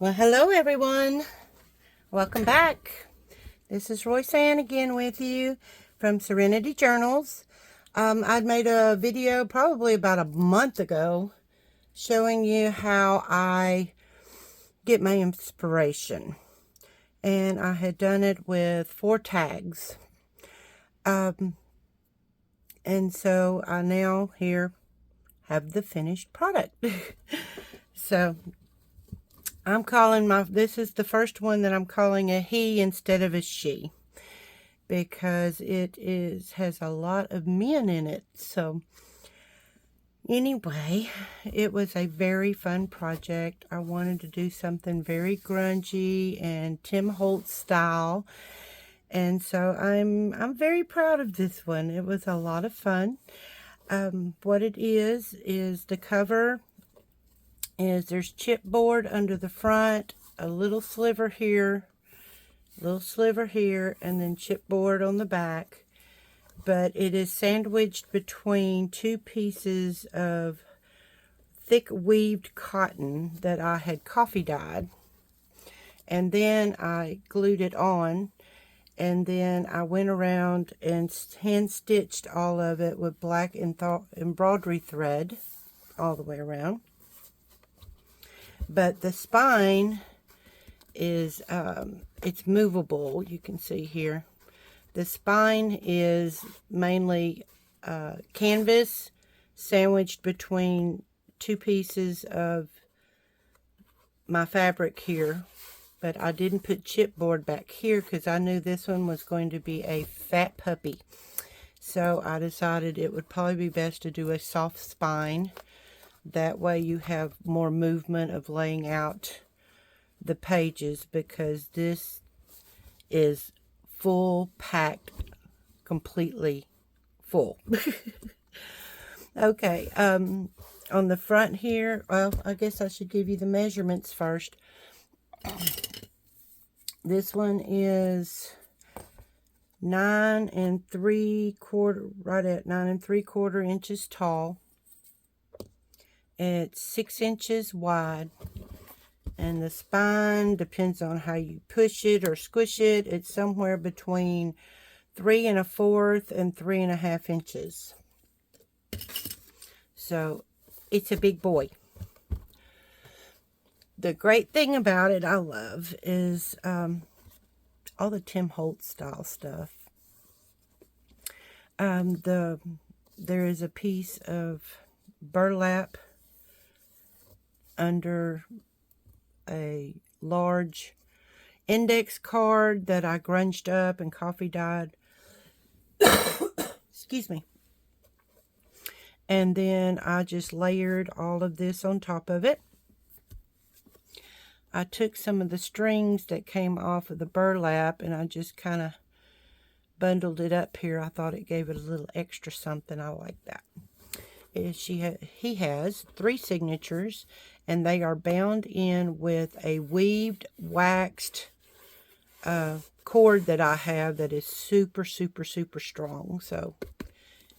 Well, hello everyone. Welcome back. This is Royce-Ann again with you from Serenity Journals. I'd made a video probably about a month ago showing you how I get my inspiration. And I had done it with 4 tags. And so I now here have the finished product. So I'm calling this is the first one that I'm calling a he instead of a she, because it has a lot of men in it. So anyway, it was a very fun project. I wanted to do something very grungy and Tim Holtz style. And so I'm very proud of this one. It was a lot of fun. What it is the cover is there's chipboard under the front, a little sliver here, and then chipboard on the back. But it is sandwiched between 2 pieces of thick weaved cotton that I had coffee dyed. And then I glued it on, and then I went around and hand stitched all of it with black embroidery thread all the way around. But the spine is it's movable. You can see here the spine is mainly canvas sandwiched between 2 pieces of my fabric here, but I didn't put chipboard back here because I knew this one was going to be a fat puppy. So I decided it would probably be best to do a soft spine. That way you have more movement of laying out the pages, because this is full packed, completely full. Okay, on the front here, well, I guess I should give you the measurements first. This one is 9 3/4, right at 9 3/4 inches tall. It's 6 inches wide, and the spine depends on how you push it or squish it. It's somewhere between 3 1/4 and 3 1/2 inches. So it's a big boy. The great thing about it, I love, is all the Tim Holtz style stuff. There is a piece of burlap under a large index card that I grunged up and coffee dyed. Excuse me. And then I just layered all of this on top of it. I took some of the strings that came off of the burlap and I just kind of bundled it up here. I thought it gave it a little extra something. I like that. He has 3 signatures, and they are bound in with a weaved, waxed cord that I have that is super, super, super strong. So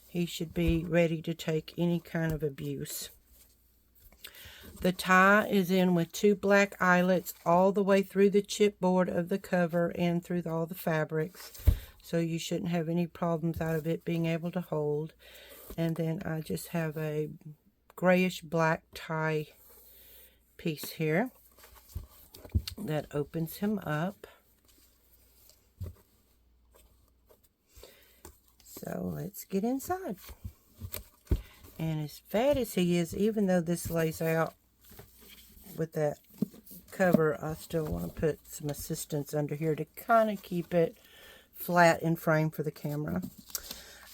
he should be ready to take any kind of abuse. The tie is in with 2 black eyelets all the way through the chipboard of the cover and through all the fabrics. So you shouldn't have any problems out of it being able to hold. And then I just have a grayish black tie piece here that opens him up. So let's get inside. And as fat as he is, even though this lays out with that cover, I still want to put some assistance under here to kind of keep it flat in frame for the camera.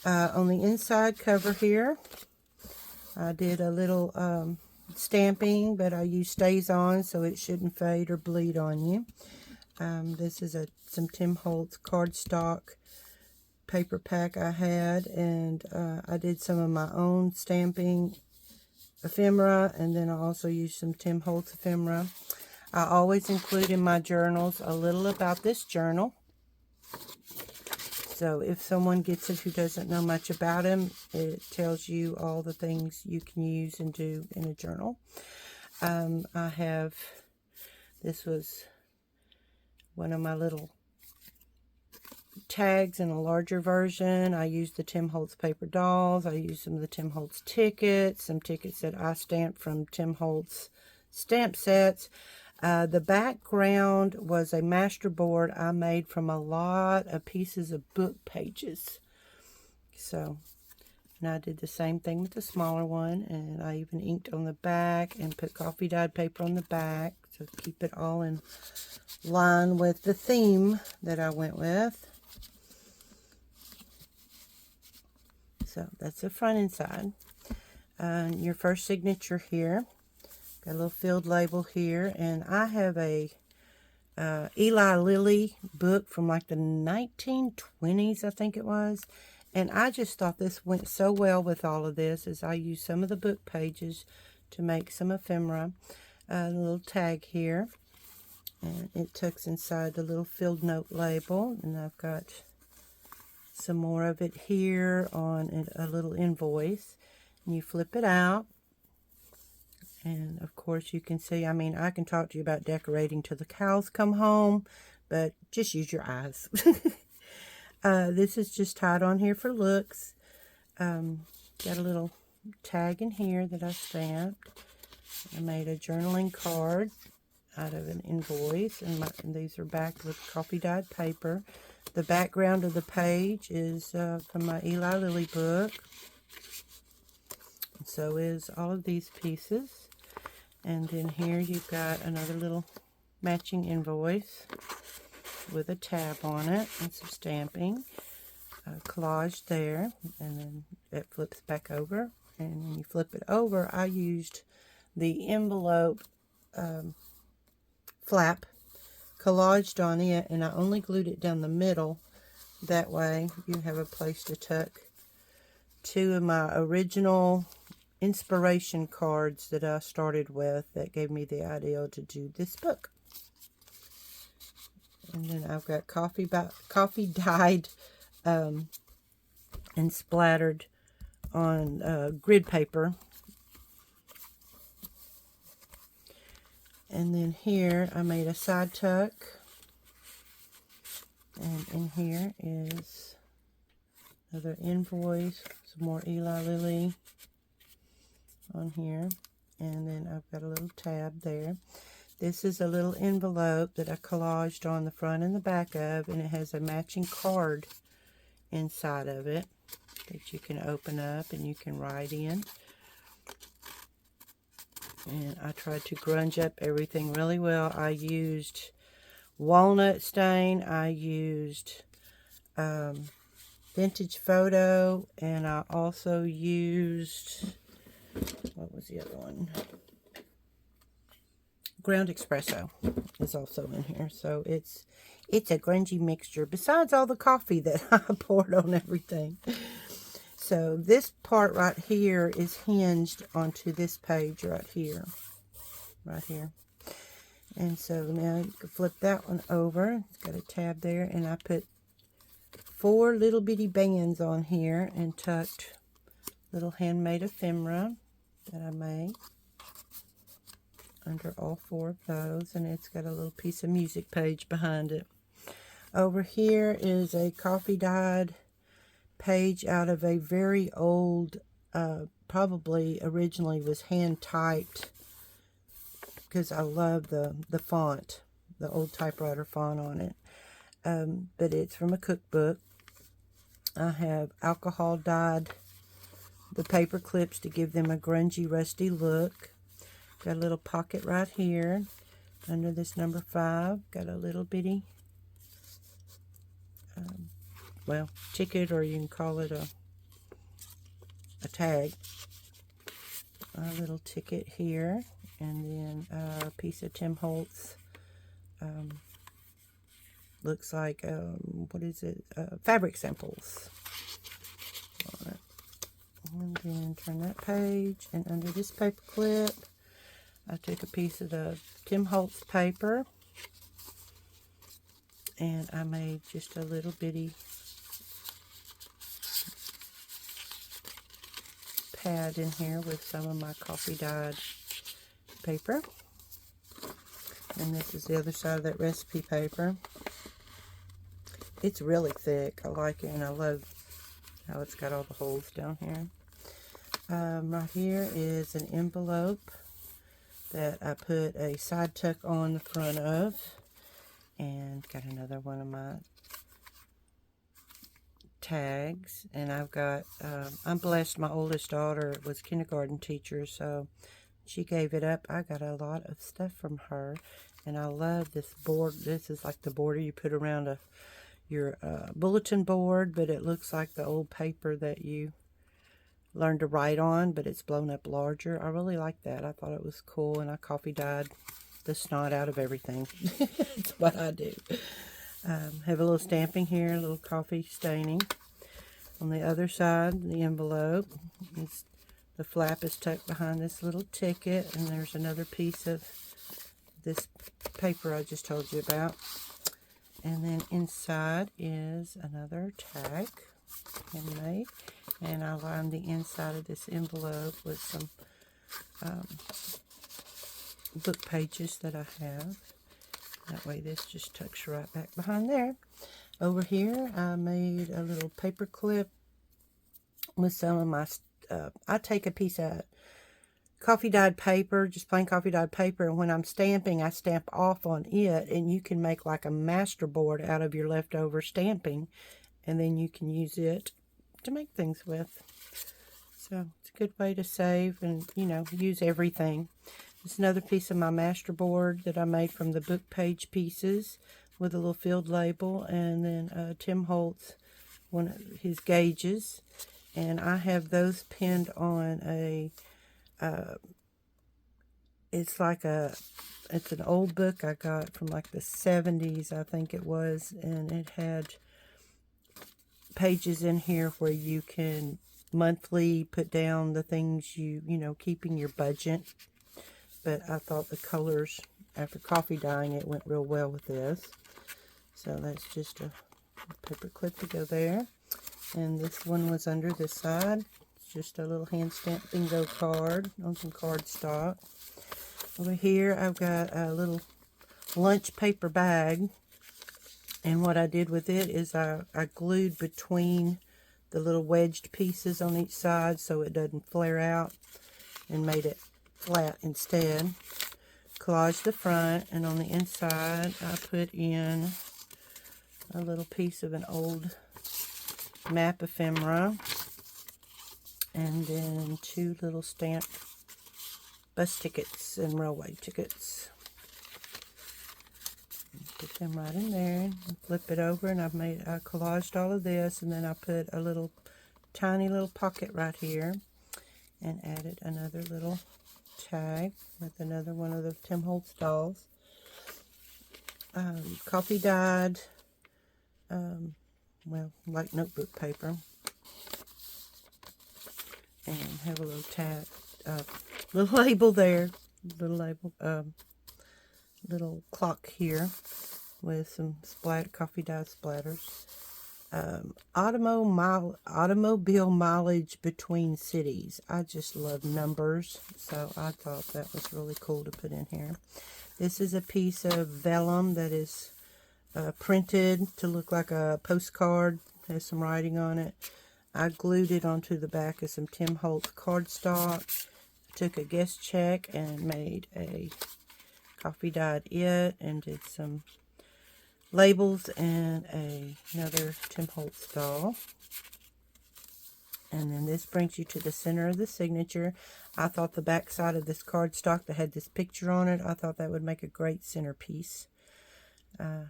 On the inside cover here, I did a little stamping, but I used StazOn so it shouldn't fade or bleed on you. This is some Tim Holtz cardstock paper pack I had, and I did some of my own stamping ephemera, and then I also used some Tim Holtz ephemera. I always include in my journals a little about this journal. So if someone gets it who doesn't know much about him, it tells you all the things you can use and do in a journal. I have This was one of my little tags in a larger version. I used the Tim Holtz paper dolls. I used some of the Tim Holtz tickets, some tickets that I stamped from Tim Holtz stamp sets. The background was a master board I made from a lot of pieces of book pages. So, and I did the same thing with the smaller one, and I even inked on the back and put coffee dyed paper on the back to keep it all in line with the theme that I went with. So that's the front and side. Your first signature here. Got a little field label here, and I have a Eli Lilly book from like the 1920s, I think it was. And I just thought this went so well with all of this, as I used some of the book pages to make some ephemera. A little tag here, and it tucks inside the little field note label, and I've got some more of it here on a little invoice. And you flip it out, and of course you can see, I mean, I can talk to you about decorating till the cows come home, but just use your eyes. This is just tied on here for looks. Got a little tag in here that I stamped. I made a journaling card out of an invoice, and these are backed with coffee dyed paper. The background of the page is from my Eli Lilly book. And so is all of these pieces. And then here you've got another little matching invoice with a tab on it and some stamping. Collage there, and then it flips back over. And when you flip it over, I used the envelope flap, collaged on it, and I only glued it down the middle. That way you have a place to tuck two of my original inspiration cards that I started with that gave me the idea to do this book. And then I've got coffee dyed and splattered on grid paper. And then here I made a side tuck, and in here is another invoice, some more Eli Lilly on here, and then I've got a little tab there. This is a little envelope that I collaged on the front and the back of, and it has a matching card inside of it that you can open up and you can write in. And I tried to grunge up everything really well. I used walnut stain, I used vintage photo, and I also used, what was the other one? Ground espresso is also in here. So it's a grungy mixture, besides all the coffee that I poured on everything. So this part right here is hinged onto this page right here. And so now you can flip that one over. It's got a tab there, and I put 4 little bitty bands on here and tucked little handmade ephemera that I made under all 4 of those, and it's got a little piece of music page behind it. Over here is a coffee dyed page out of a very old, probably originally was hand typed, because I love the font, the old typewriter font on it. But it's from a cookbook. I have alcohol dyed the paper clips to give them a grungy, rusty look. Got a little pocket right here under this number 5. Got a little bitty, well, ticket, or you can call it a tag. A little ticket here, and then a piece of Tim Holtz. Looks like, what is it? Fabric samples on it. And then turn that page, and under this paper clip, I took a piece of the Tim Holtz paper, and I made just a little bitty pad in here with some of my coffee dyed paper. And this is the other side of that recipe paper. It's really thick. I like it, and I love how it's got all the holes down here. Right here is an envelope that I put a side tuck on the front of. And got another one of my tags. And I've got, I'm blessed, my oldest daughter was kindergarten teacher, so she gave it up. I got a lot of stuff from her. And I love this board. This is like the border you put around your bulletin board, but it looks like the old paper that you learned to write on, but it's blown up larger. I really like that. I thought it was cool, and I coffee dyed the snot out of everything. That's what I do. Have a little stamping here, a little coffee staining. On the other side, the envelope, the flap is tucked behind this little ticket, and there's another piece of this paper I just told you about. And then inside is another tag, handmade. And I lined the inside of this envelope with some book pages that I have. That way this just tucks right back behind there. Over here I made a little paper clip with some of my, I take a piece of coffee dyed paper, just plain coffee dyed paper, and when I'm stamping, I stamp off on it, and you can make like a master board out of your leftover stamping, and then you can use it to make things with. So it's a good way to save and, you know, use everything. It's another piece of my master board that I made from the book page pieces with a little field label, and then Tim Holtz, one of his gauges, and I have those pinned on a it's an old book I got from like the 70s, I think it was, and it had pages in here where you can monthly put down the things you know, keeping your budget. But I thought the colors, after coffee dyeing it, went real well with this. So that's just a paper clip to go there. And this one was under this side. It's just a little hand stamped bingo card on some cardstock. Over here I've got a little lunch paper bag. And what I did with it is I glued between the little wedged pieces on each side so it doesn't flare out, and made it flat instead. Collaged the front, and on the inside I put in a little piece of an old map ephemera, and then 2 little stamped bus tickets and railway tickets. Put them right in there and flip it over, and I collaged all of this, and then I put a little tiny little pocket right here and added another little tag with another one of the Tim Holtz dolls. Coffee dyed, well, like notebook paper, and have a little tag, little label there, little clock here with some coffee dye splatters. Automobile mileage between cities. I just love numbers, so I thought that was really cool to put in here. This is a piece of vellum that is printed to look like a postcard. Has some writing on it. I glued it onto the back of some Tim Holtz cardstock. Took a guest check and made a coffee dyed it, and did some labels and another Tim Holtz doll. And then this brings you to the center of the signature. I thought the back side of this cardstock that had this picture on it, I thought that would make a great centerpiece. I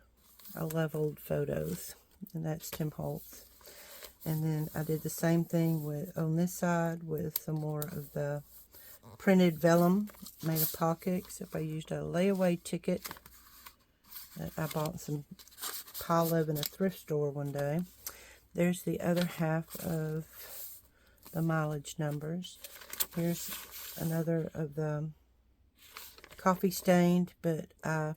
love old photos, and that's Tim Holtz. And then I did the same thing on this side with some more of the printed vellum, made a pocket, except I used a layaway ticket that I bought some pile of in a thrift store one day. There's the other half of the mileage numbers. Here's another of the coffee stained, but I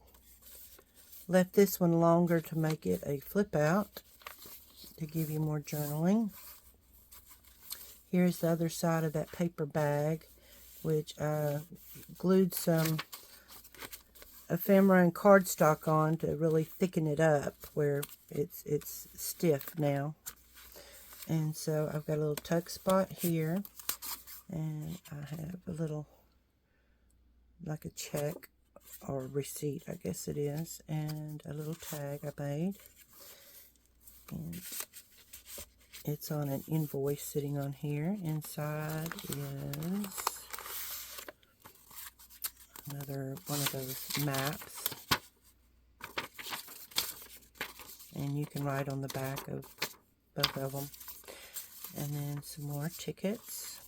left this one longer to make it a flip out to give you more journaling. Here's the other side of that paper bag, which I glued some ephemera and cardstock on to really thicken it up where it's stiff now. And so I've got a little tuck spot here, and I have a little, like a check or receipt, I guess it is, and a little tag I made. And it's on an invoice sitting on here. Inside is another one of those maps. And you can write on the back of both of them. And then some more tickets.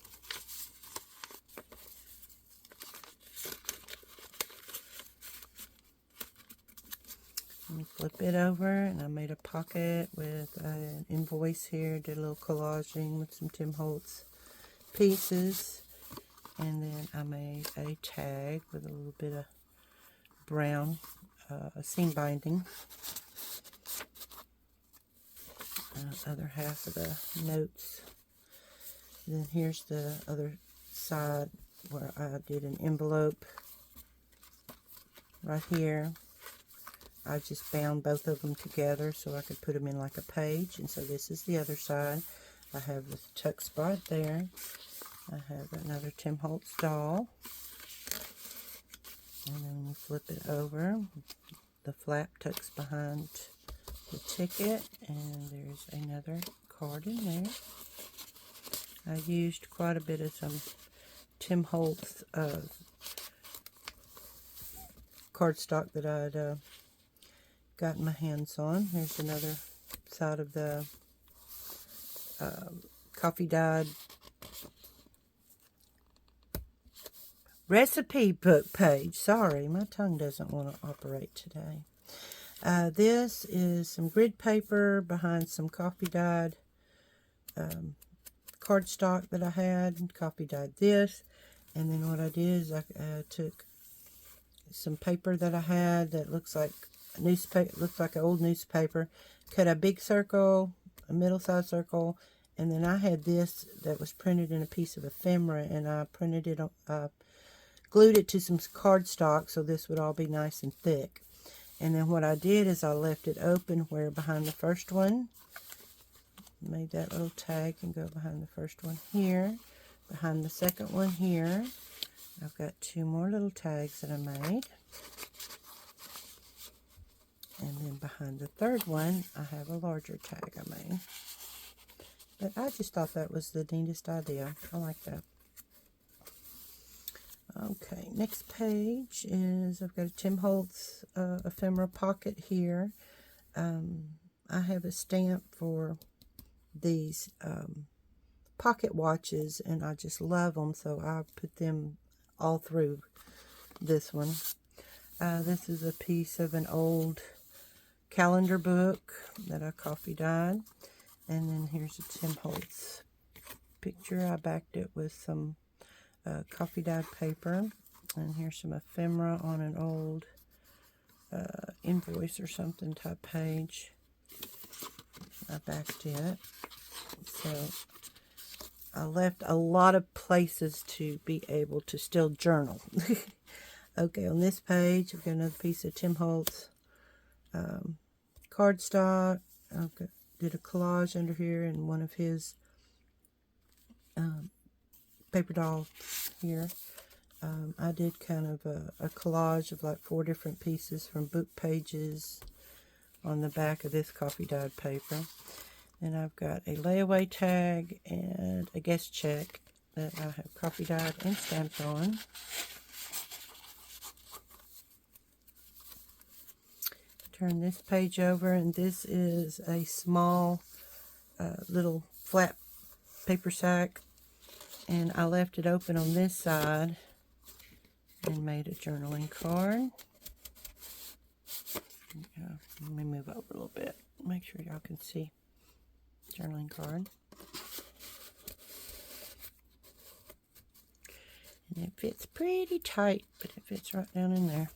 Let me flip it over, and I made a pocket with an invoice here. Did a little collaging with some Tim Holtz pieces. And then I made a tag with a little bit of brown seam binding. Other half of the notes. And then here's the other side where I did an envelope right here. I just bound both of them together so I could put them in like a page. And so this is the other side. I have the tuck spot there. I have another Tim Holtz doll. And then when you flip it over, the flap tucks behind the ticket, and there's another card in there. I used quite a bit of some Tim Holtz cardstock that I'd gotten my hands on. Here's another side of the coffee dyed recipe book page. Sorry, my tongue doesn't want to operate today. This is some grid paper behind some coffee dyed cardstock that I had. Coffee dyed this. And then what I did is I took some paper that I had that looks like a newspaper, looks like an old newspaper, cut a big circle, a middle-sized circle, and then I had this that was printed in a piece of ephemera, and I printed it on, glued it to some cardstock so this would all be nice and thick. And then what I did is I left it open where behind the first one, made that little tag and go behind the first one here, behind the second one here. I've got two more little tags that I made. And then behind the third one, I have a larger tag I made. But I just thought that was the neatest idea. I like that. Okay, next page is, I've got a Tim Holtz ephemera pocket here. I have a stamp for these pocket watches, and I just love them, so I put them all through this one. This is a piece of an old calendar book that I coffee dyed. And then here's a Tim Holtz picture. I backed it with some coffee dyed paper. And here's some ephemera on an old invoice or something type page. I backed it. So I left a lot of places to be able to still journal. Okay, on this page, I've got another piece of Tim Holtz cardstock. Did a collage under here and one of his paper dolls here. I did kind of a collage of like 4 different pieces from book pages on the back of this coffee dyed paper. And I've got a layaway tag and a guest check that I have coffee dyed and stamped on. Turn this page over, and this is a small little flat paper sack, and I left it open on this side and made a journaling card. Let me move over a little bit, make sure y'all can see. Journaling card. And it fits pretty tight, but it fits right down in there.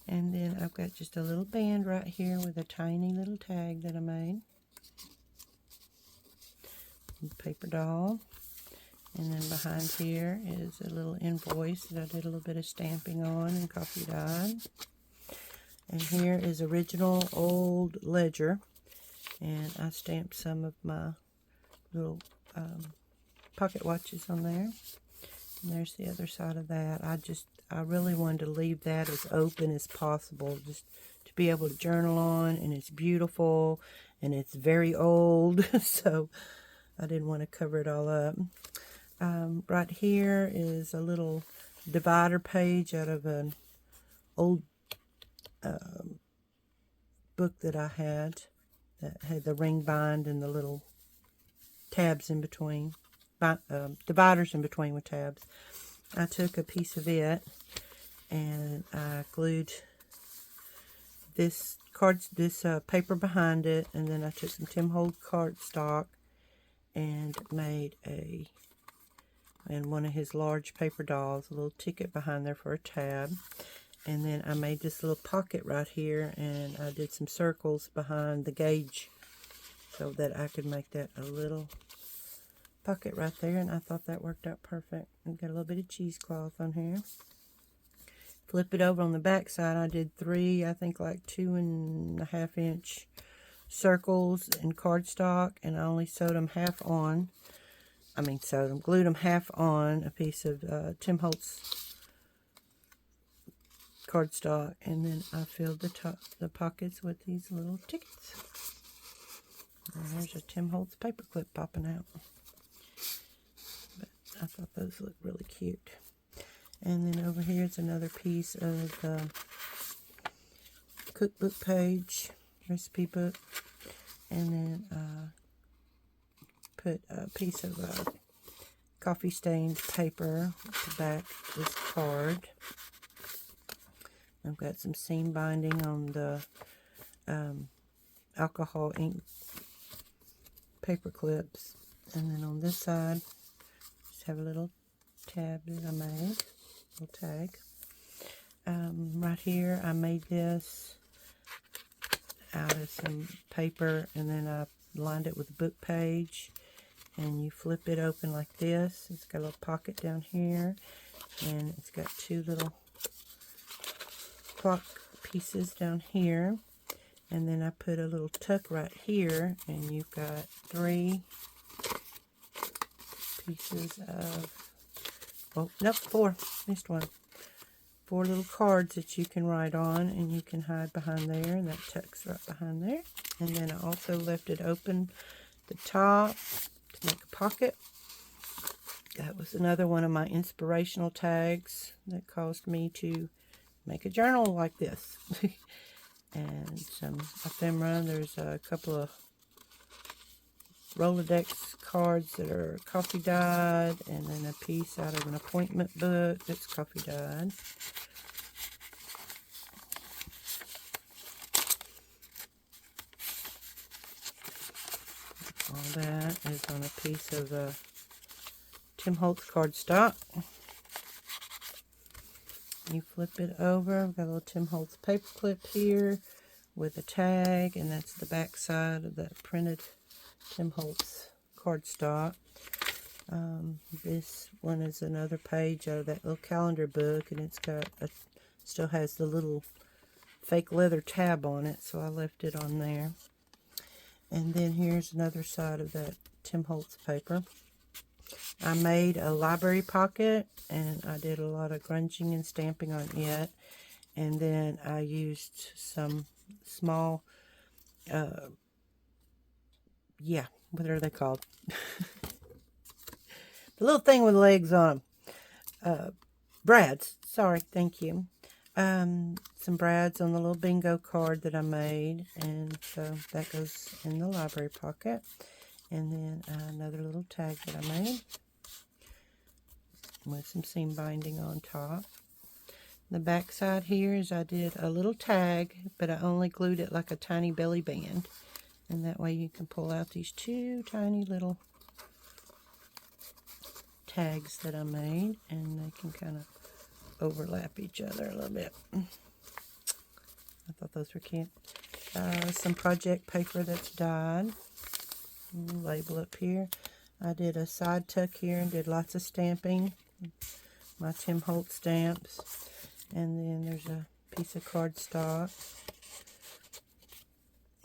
And then I've got just a little band right here with a tiny little tag that I made. Paper doll. And then behind here is a little invoice that I did a little bit of stamping on and coffee dyed. And here is original old ledger. And I stamped some of my little pocket watches on there. And there's the other side of that. I really wanted to leave that as open as possible, just to be able to journal on. And it's beautiful, and it's very old, so I didn't want to cover it all up. Right here is a little divider page out of an old book that I had that had the ring bind and the little tabs in between, dividers in between with tabs. I took a piece of it and I glued this paper behind it, and then I took some Tim Holtz cardstock and made one of his large paper dolls, a little ticket behind there for a tab. And then I made this little pocket right here, and I did some circles behind the gauge so that I could make that a little pocket right there, and I thought that worked out perfect. And got a little bit of cheesecloth on here. Flip it over on the back side. I did 3, I think like 2.5 inch circles in cardstock, and I only sewed them half on. Glued them half on a piece of Tim Holtz cardstock, and then I filled the pockets with these little tickets. And there's a Tim Holtz paper clip popping out. But I thought those looked really cute. And then over here is another piece of the cookbook page, recipe book, and then put a piece of coffee stained paper at the back of this card. I've got some seam binding on the alcohol ink paper clips, and then on this side just have a little tab that I made, little tag. Right here I made this out of some paper, and then I lined it with a book page, and you flip it open like this. It's got a little pocket down here, and it's got 2 little clock pieces down here, and then I put a little tuck right here, and you've got 3 pieces of, oh nope, 4, missed one, 4 little cards that you can write on, and you can hide behind there, and that tucks right behind there. And then I also left it open the top to make a pocket. That was another one of my inspirational tags that caused me to make a journal like this. And some ephemera. There's a couple of Rolodex cards that are coffee dyed, and then a piece out of an appointment book that's coffee dyed. All that is on a piece of Tim Holtz cardstock. You flip it over. I've got a little Tim Holtz paper clip here with a tag, and that's the back side of that printed Tim Holtz cardstock. This one is another page out of that little calendar book, and it's got still has the little fake leather tab on it, so I left it on there. And then here's another side of that Tim Holtz paper. I made a library pocket, and I did a lot of grunging and stamping on it. And then I used some small, what are they called? The little thing with legs on them. Brads. Sorry, thank you. Some brads on the little bingo card that I made. And so that goes in the library pocket. And then another little tag that I made with some seam binding on top. The back side here is I did a little tag, but I only glued it like a tiny belly band. And that way you can pull out these 2 tiny little tags that I made, and they can kind of overlap each other a little bit. I thought those were cute. Some project paper that's dyed. Label up here. I did a side tuck here and did lots of stamping. My Tim Holtz stamps. And then there's a piece of cardstock.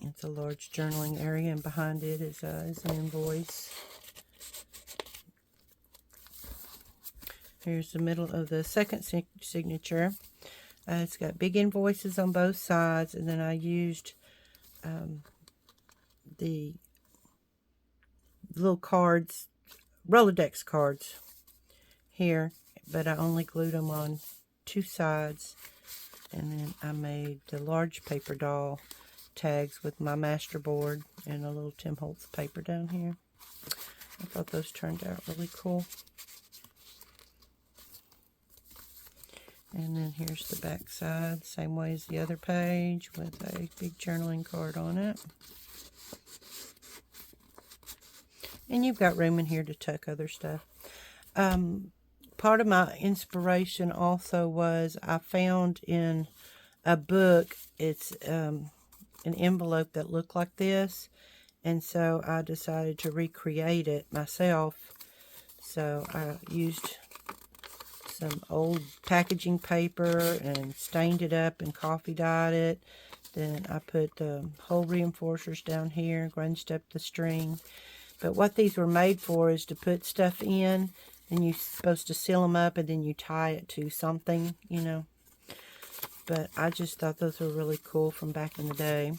It's a large journaling area, and behind it is an invoice. Here's the middle of the second signature. It's got big invoices on both sides, and then I used the little cards, Rolodex cards here, but I only glued them on two sides, and then I made the large paper doll tags with my master board and a little Tim Holtz paper down here. I thought those turned out really cool. And then here's the back side, same way as the other page, with a big journaling card on it. And you've got room in here to tuck other stuff. Part of my inspiration also was I found in a book, it's an envelope that looked like this. And so I decided to recreate it myself. So I used some old packaging paper and stained it up and coffee dyed it. Then I put the hole reinforcers down here, grunged up the string. But what these were made for is to put stuff in, and you're supposed to seal them up, and then you tie it to something, you know. But I just thought those were really cool from back in the day.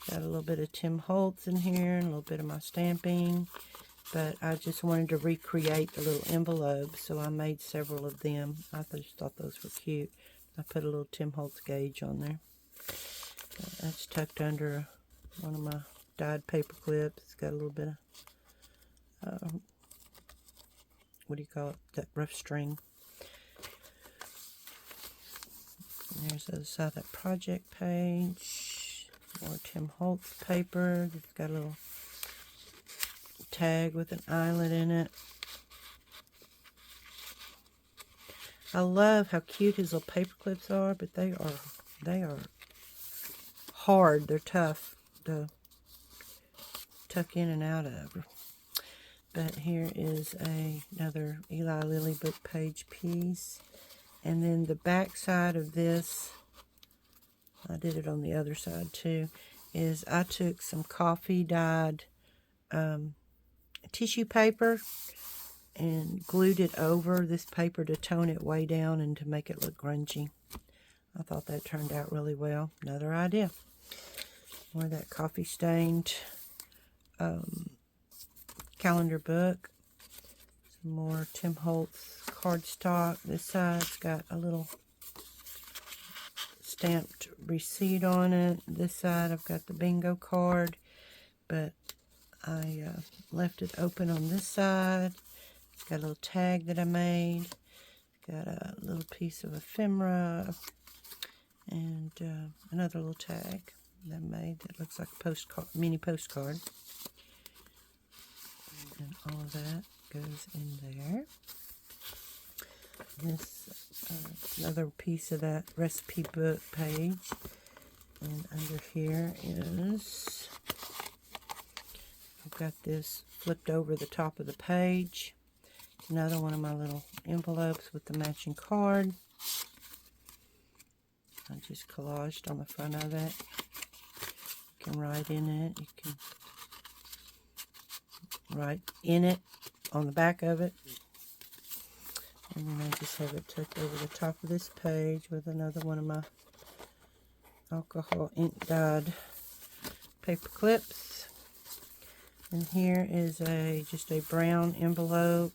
Got a little bit of Tim Holtz in here, and a little bit of my stamping. But I just wanted to recreate the little envelopes, so I made several of them. I just thought those were cute. I put a little Tim Holtz gauge on there. That's tucked under one of my dyed paper clips. It's got a little bit of, what do you call it? That rough string. And there's the other side of that project page. More Tim Holtz paper. It's got a little tag with an eyelet in it. I love how cute his little paper clips are, but they are hard. They're tough to tuck in and out of. But here is another Eli Lilly book page piece. And then the back side of this, I did it on the other side too, is I took some coffee dyed tissue paper and glued it over this paper to tone it way down and to make it look grungy. I thought that turned out really well. Another idea. More of that coffee stained calendar book. Some more Tim Holtz cardstock. This side's got a little stamped receipt on it. This side I've got the bingo card, but I left it open on this side. It's got a little tag that I made. Got a little piece of ephemera and another little tag that I made that looks like a postcard, mini postcard. And all of that goes in there. This another piece of that recipe book page. And under here is, I've got this flipped over the top of the page. Another one of my little envelopes with the matching card. I just collaged on the front of it. You can write in it. You can write in it on the back of it. And then I just have it tucked over the top of this page with another one of my alcohol ink dyed paper clips. And here is just a brown envelope,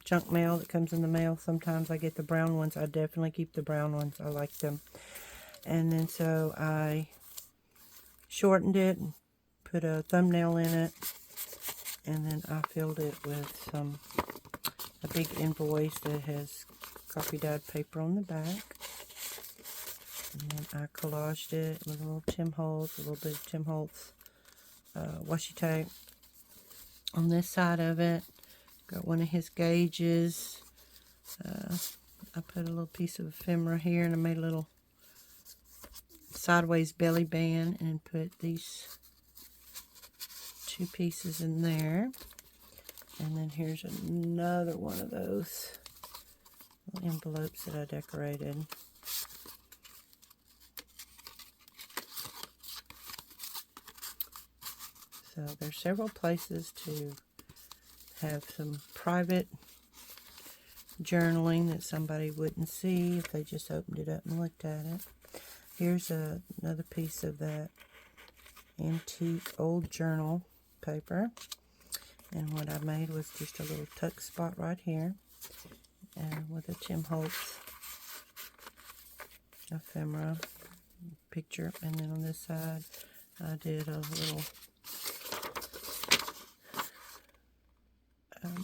junk mail that comes in the mail. Sometimes I get the brown ones. I definitely keep the brown ones. I like them. And then so I shortened it and put a thumbnail in it. And then I filled it with a big invoice that has coffee dyed paper on the back. And then I collaged it with a little Tim Holtz, a little bit of Tim Holtz washi tape on this side of it. Got one of his gauges. I put a little piece of ephemera here, and I made a little sideways belly band and put these two pieces in there. And then here's another one of those little envelopes that I decorated. So there's several places to have some private journaling that somebody wouldn't see if they just opened it up and looked at it. Here's another piece of that antique old journal paper. And what I made was just a little tuck spot right here. And with a Tim Holtz ephemera picture. And then on this side, I did a little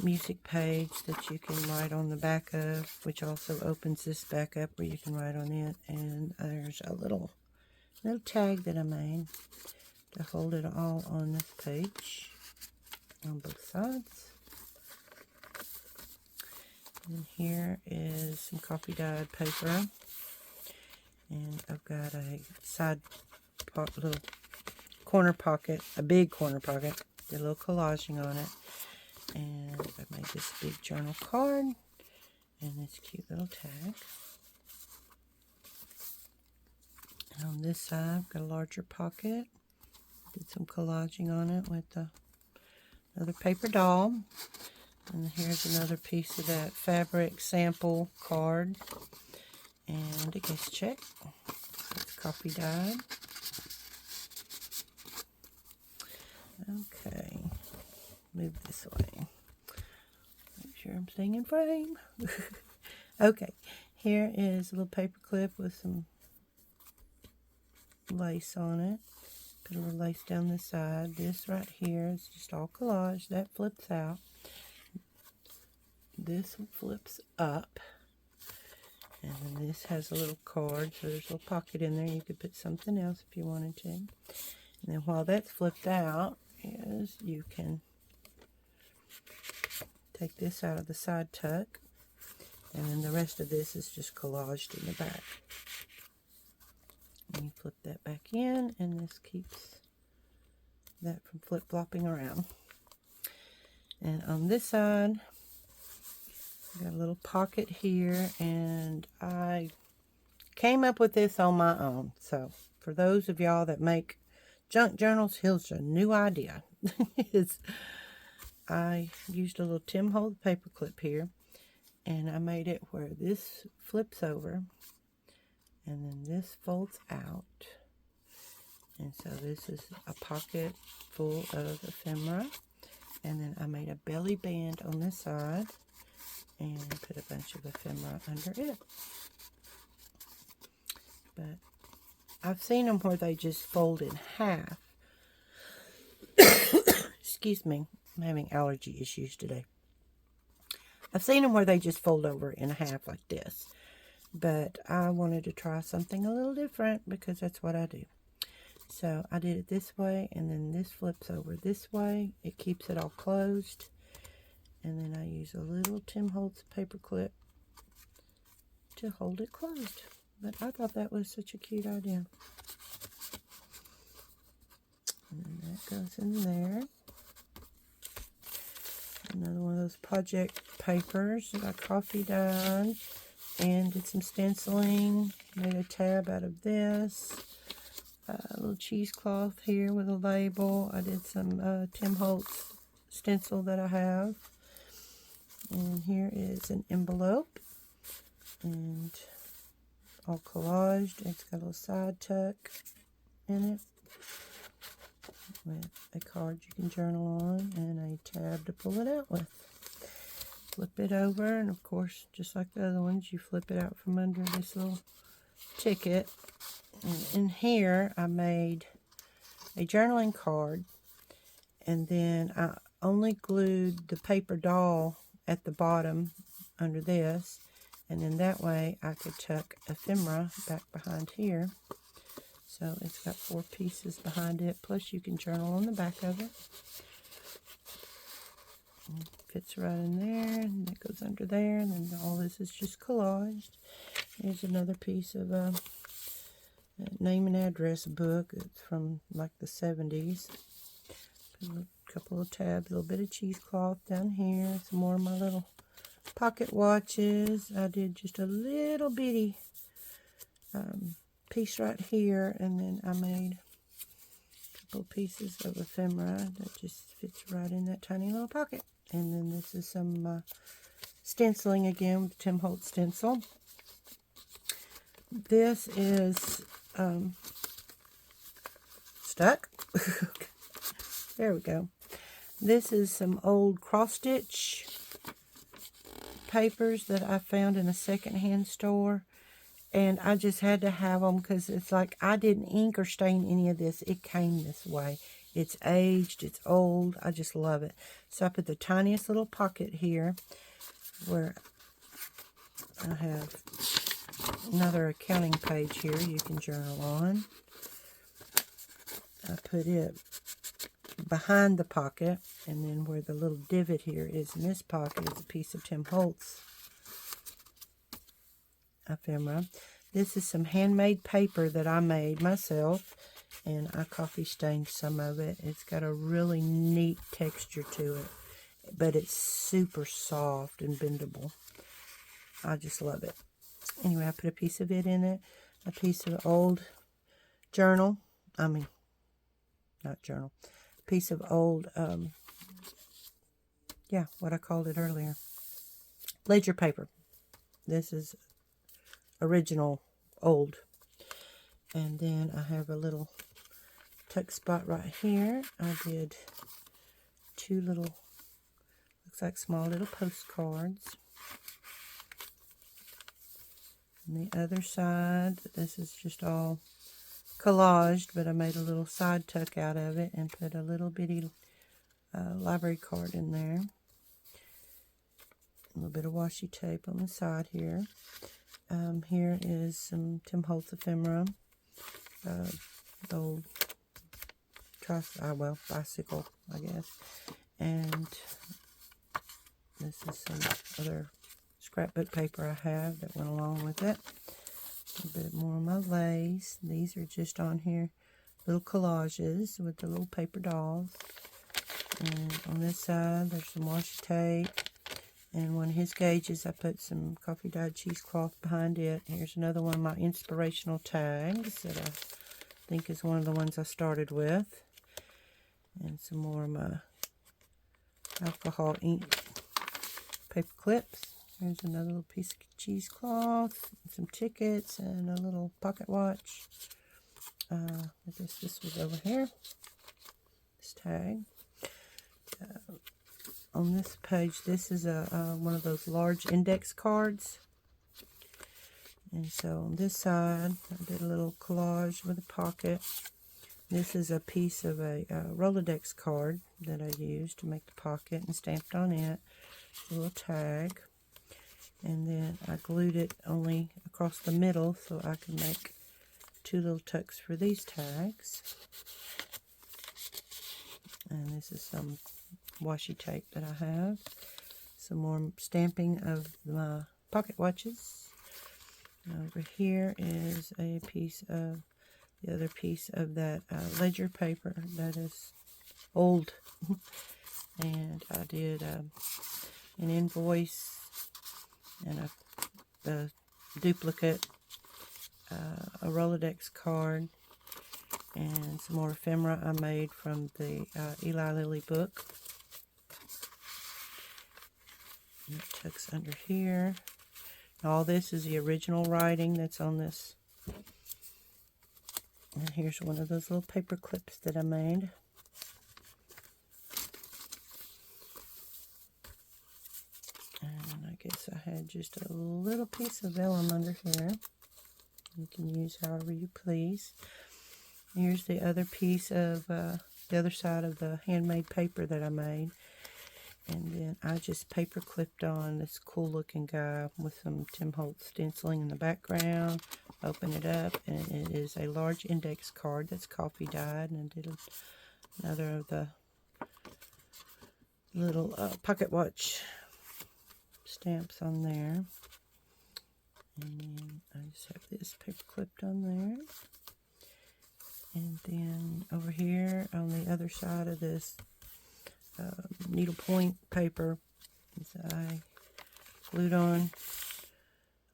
music page that you can write on the back of, which also opens this back up where you can write on it. And there's a little tag that I made to hold it all on this page on both sides. And here is some coffee dyed paper, and I've got a side little corner pocket, a big corner pocket, did a little collaging on it. And I made this big journal card and this cute little tag. And on this side, I've got a larger pocket. Did some collaging on it with another paper doll. And here's another piece of that fabric sample card. And a guest check. It's coffee dyed. Okay. Move this way. Make sure I'm staying in frame. Okay, here is a little paper clip with some lace on it. Put a little lace down the side. This right here is just all collage. That flips out. This flips up. And then this has a little card, so there's a little pocket in there. You could put something else if you wanted to. And then while that's flipped out, is you can take this out of the side tuck, and then the rest of this is just collaged in the back. And you flip that back in, and this keeps that from flip-flopping around. And on this side, I got a little pocket here, and I came up with this on my own. So for those of y'all that make junk journals, here's a new idea. I used a little Tim Holtz paper clip here, and I made it where this flips over, and then this folds out. And so this is a pocket full of ephemera, and then I made a belly band on this side, and put a bunch of ephemera under it. But I've seen them where they just fold in half. Excuse me. I'm having allergy issues today. I've seen them where they just fold over in half like this. But I wanted to try something a little different because that's what I do. So I did it this way, and then this flips over this way. It keeps it all closed. And then I use a little Tim Holtz paper clip to hold it closed. But I thought that was such a cute idea. And then that goes in there. Another one of those project papers that I coffee dyed and did some stenciling. Made a tab out of this. A little cheesecloth here with a label. I did some Tim Holtz stencil that I have. And here is an envelope. And all collaged. It's got a little side tuck in it with a card you can journal on and a tab to pull it out with. Flip it over, and of course, just like the other ones, you flip it out from under this little ticket. And in here, I made a journaling card, and then I only glued the paper doll at the bottom under this, and then that way I could tuck ephemera back behind here. So it's got 4 pieces behind it, plus you can journal on the back of it. And it fits right in there, and it goes under there, and then all this is just collaged. Here's another piece of a name and address book. It's from like the 70s. couple of tabs, a little bit of cheesecloth down here, some more of my little pocket watches. I did just a little bitty piece right here, and then I made a couple pieces of ephemera that just fits right in that tiny little pocket. And then this is some stenciling again with Tim Holtz stencil. This is stuck. There we go. This is some old cross-stitch papers that I found in a secondhand store. And I just had to have them because it's like I didn't ink or stain any of this. It came this way. It's aged. It's old. I just love it. So I put the tiniest little pocket here where I have another accounting page here you can journal on. I put it behind the pocket, and then where the little divot here is in this pocket is a piece of Tim Holtz ephemera. This is some handmade paper that I made myself, and I coffee stained some of it. It's got a really neat texture to it, but it's super soft and bendable. I just love it. Anyway, I put a piece of it in it, a piece of old journal, not journal, piece of old, what I called it earlier, ledger paper. This is original old. And then I have a little tuck spot right here. I did two little, looks like small little postcards. On the other side, this is just all collaged, but I made a little side tuck out of it and put a little bitty library card in there. A little bit of washi tape on the side here. Here is some Tim Holtz ephemera. Old bicycle, I guess. And this is some other scrapbook paper I have that went along with it. A little bit more of my lace. These are just on here, little collages with the little paper dolls. And on this side, there's some washi tape. And one of his gauges, I put some coffee dyed cheesecloth behind it. Here's another one of my inspirational tags that I think is one of the ones I started with. And some more of my alcohol ink paper clips. Here's another little piece of cheesecloth, some tickets, and a little pocket watch. I guess this was over here, this tag. On this page, this is one of those large index cards. And so on this side, I did a little collage with a pocket. This is a piece of a Rolodex card that I used to make the pocket and stamped on it a little tag. And then I glued it only across the middle so I could make two little tucks for these tags. And this is some washi tape that I have. Some more stamping of my pocket watches. Over here is a piece of the other piece of that ledger paper that is old. And I did an invoice and a duplicate, a Rolodex card, and some more ephemera I made from the Eli Lilly book. And it tucks under here. All this is the original writing that's on this. And here's one of those little paper clips that I made. And I guess I had just a little piece of vellum under here. You can use however you please. Here's the other piece of the other side of the handmade paper that I made. And then I just paper clipped on this cool looking guy with some Tim Holtz stenciling in the background. Open it up, and it is a large index card that's coffee dyed. And I did another of the little pocket watch stamps on there. And then I just have this paper clipped on there. And then over here on the other side of this needlepoint paper. So I glued on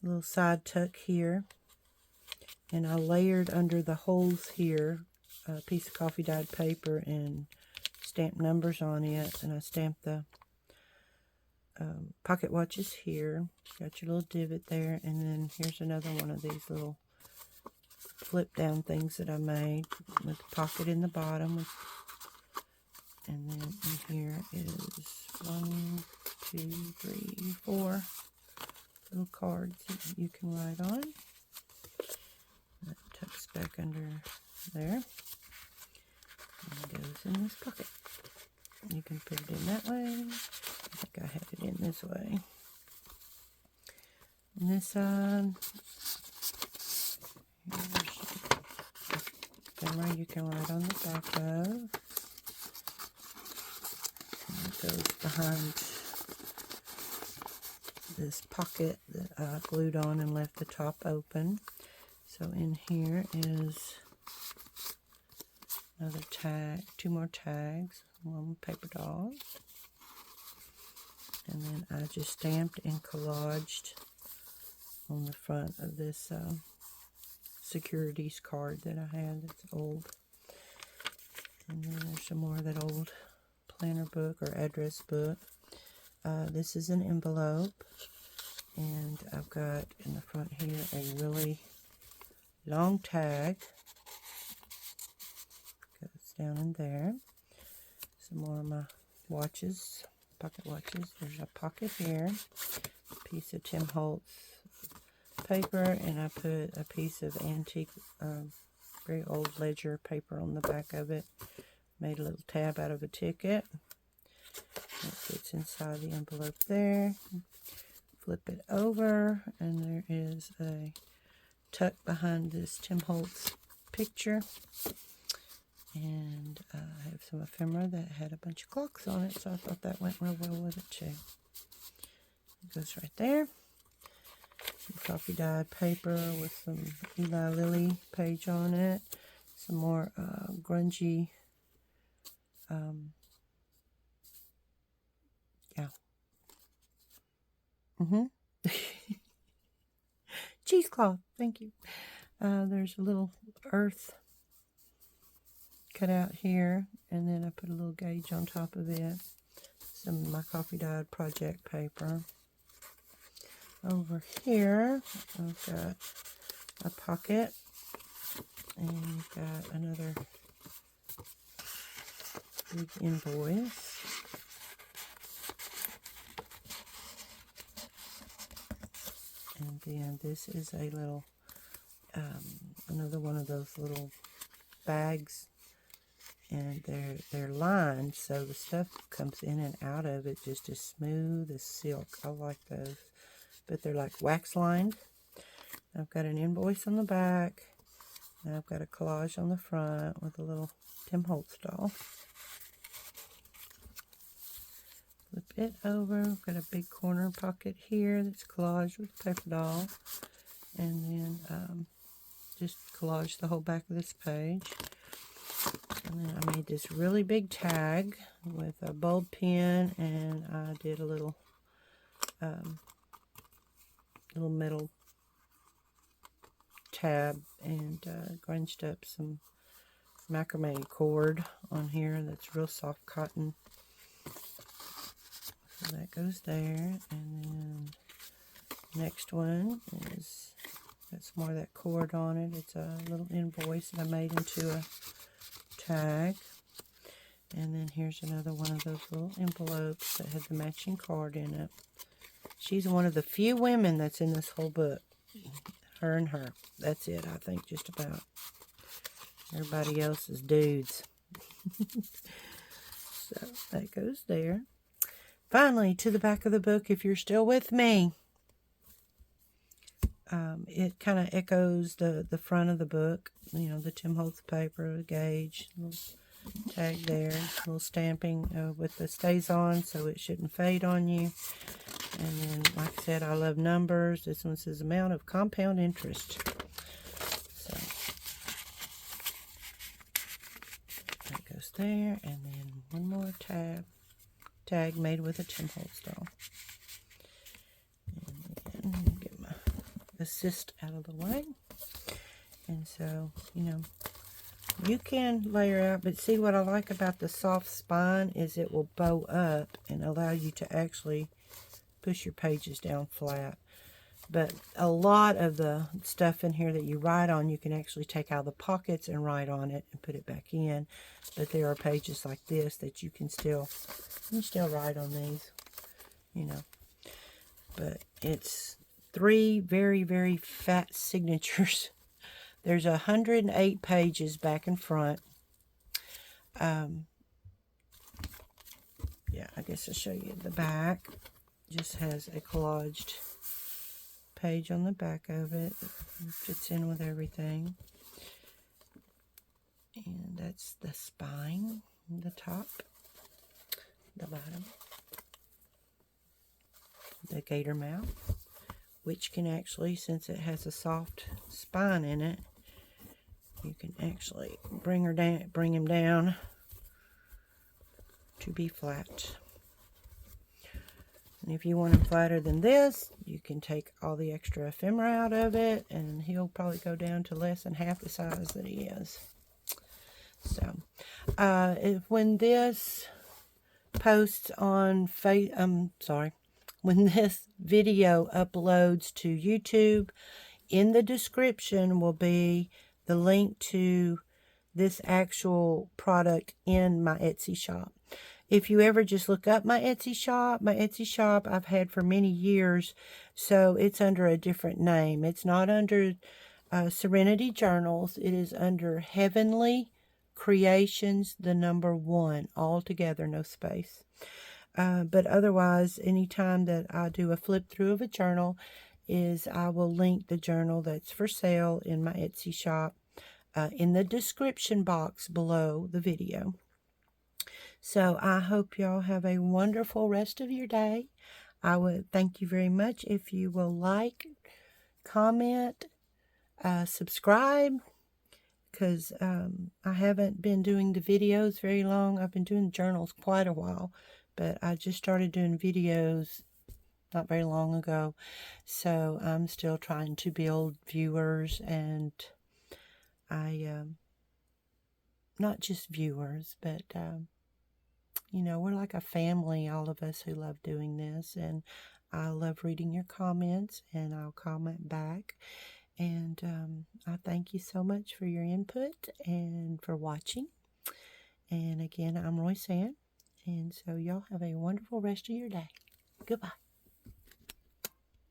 a little side tuck here, and I layered under the holes here a piece of coffee dyed paper and stamped numbers on it, and I stamped the pocket watches here. Got your little divot there, and then here's another one of these little flip down things that I made with the pocket in the bottom. And then in here is 1, 2, 3, 4 little cards that you can write on. That tucks back under there and goes in this pocket. You can put it in that way. I think I have it in this way. On this side, camera you can write on the back of. And it goes behind this pocket that I glued on and left the top open. So in here is another tag, 2 more tags, one paper doll. And then I just stamped and collaged on the front of this securities card that I had that's old. And then there's some more of that old planner book or address book. This is an envelope, and I've got in the front here a really long tag. Goes down in there. Some more of my watches, pocket watches. There's a pocket here, a piece of Tim Holtz paper, and I put a piece of antique, very old ledger paper on the back of it. Made a little tab out of a ticket. It fits inside the envelope there. Flip it over, and there is a tuck behind this Tim Holtz picture. And I have some ephemera that had a bunch of clocks on it, so I thought that went real well with it too. It goes right there. Some coffee dyed paper with some Eli Lilly page on it. Some more grungy, cheesecloth, thank you. There's a little earth cut out here, and then I put a little gauge on top of it. Some of my coffee dyed project paper. Over here, I've got a pocket, and you've got another big invoice. And then this is a little, another one of those little bags, and they're lined, so the stuff comes in and out of it just as smooth as silk. I like those, but they're like wax lined. I've got an invoice on the back, and I've got a collage on the front with a little Tim Holtz doll. Flip it over. I've got a big corner pocket here that's collaged with a paper doll. And then just collage the whole back of this page. And then I made this really big tag with a bulb pen, and I did a little metal tab and grunged up some macrame cord on here that's real soft cotton. So that goes there, and then next one is got some more of that cord on it. It's a little invoice that I made into a tag. And then here's another one of those little envelopes that had the matching card in it. She's one of the few women that's in this whole book. Her and her. That's it, I think, just about. Everybody else is dudes. So that goes there. Finally, to the back of the book, if you're still with me, it kind of echoes the front of the book. You know, the Tim Holtz paper, the gauge, little tag there, little stamping with the stays on so it shouldn't fade on you. And then, like I said, I love numbers. This one says amount of compound interest. So that goes there, and then one more tab tag made with a Tim Holtz doll. And then get my assist out of the way. And so, you know, you can layer out, but see what I like about the soft spine is it will bow up and allow you to actually push your pages down flat. But a lot of the stuff in here that you write on, you can actually take out of the pockets and write on it and put it back in. But there are pages like this that you can still write on these, you know. But it's 3 very, very fat signatures. There's 108 pages back and front. Yeah, I guess I'll show you the back. Just has a collaged page on the back of it. It fits in with everything. And that's the spine, the top, the bottom, the gator mouth, which can actually, since it has a soft spine in it, you can actually bring him down to be flat. And if you want him flatter than this, you can take all the extra ephemera out of it, and he'll probably go down to less than half the size that he is. So, when this posts on when this video uploads to YouTube, in the description will be the link to this actual product in my Etsy shop. If you ever just look up my Etsy shop I've had for many years, so it's under a different name. It's not under Serenity Journals. It is under Heavenly Creations, the number 1, all together, no space. But otherwise, anytime that I do a flip through of a journal, I will link the journal that's for sale in my Etsy shop in the description box below the video. So I hope y'all have a wonderful rest of your day. I would thank you very much if you will like, comment, subscribe, because I haven't been doing the videos very long. I've been doing journals quite a while, but I just started doing videos not very long ago. So I'm still trying to build viewers, and not just viewers, but you know, we're like a family, all of us who love doing this, and I love reading your comments, and I'll comment back. And I thank you so much for your input and for watching. And again, I'm Royce Ann, and so y'all have a wonderful rest of your day. Goodbye.